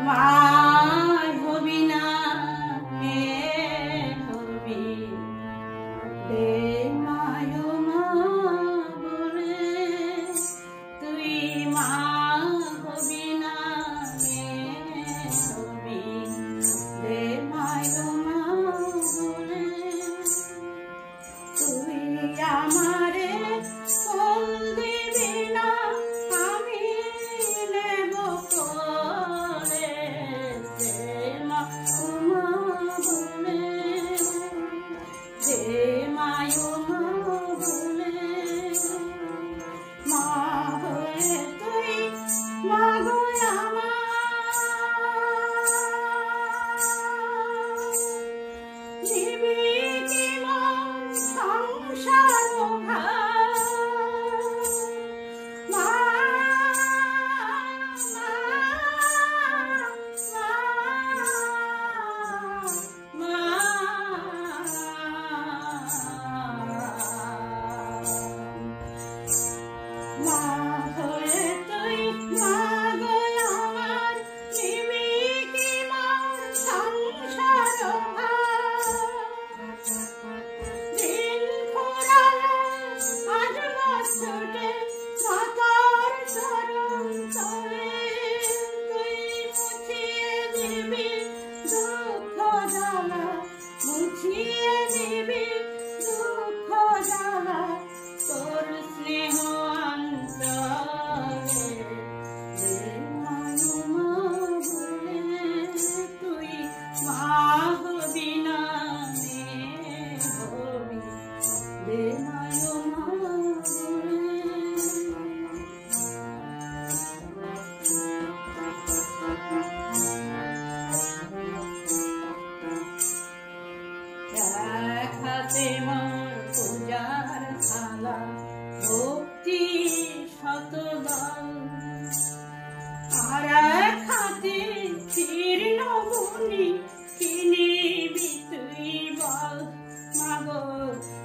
মা হবি না কে হবি দে মায় মা বলে তুই মা হবি না কে হবি দে মায় মা বলে তুই আমারে কোন দিবি না আমি নেব করে দে মা বলে দে মায় মা বলে মা হয়ে তুই মা গো আমার দিবি কি মন সংসার ভার মা মা হয়ে তুই মা গো আমার দিবি কি মন সংসার ভার দিন ফুরালে আজ বছরে মাতার চরণ তলে তুই মুছিয়ে দিবি দুঃখ জ্বালা মুছিয়ে দিবি দুঃখ জ্বালা তোর স্নেহ অন্তরে দে মায় মা বলে তুই মা হবি না মেয়ে হবি দে মায় মা বলে এক হাতে মোর পূজার থালা ভক্তি শতদল আর এক হাতে জীর্ণ মনি কি নিবি তুই বল মা গো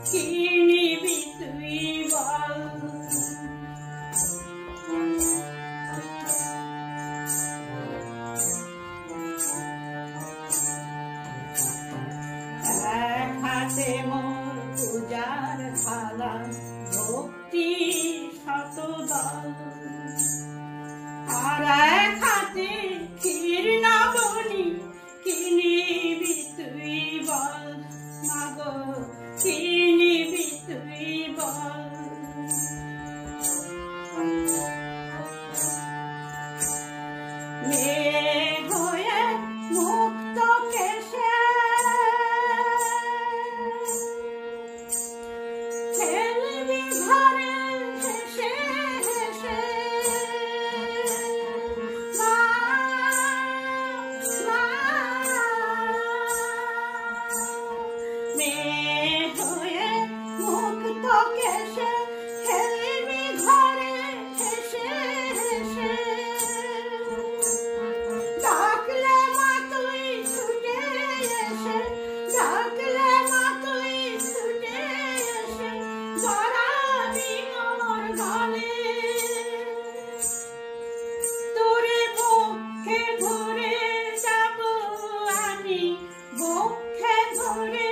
কি নিবি তুই বল এক হাতে মোর পূজার থালা ভক্তি শতদল আর এক হাতে জীর্ণ মনি কি নিবি তুই বল মা গো কি নিবি তুই বল মেয়ে হয়ে মুক্ত কেশে খেলবি ঘরে হেসে হেসে মা মেয়ে হয়ে মুক্ত কেশে খেলবি ঘরে হেসে হেসে ডাকলে মা তুই ছুটে এসে ডাকলে মা তুই ছুটে এসে জড়াবি মোর গলে তোরে বক্ষে ধরে যাব আমি বক্ষে ধরে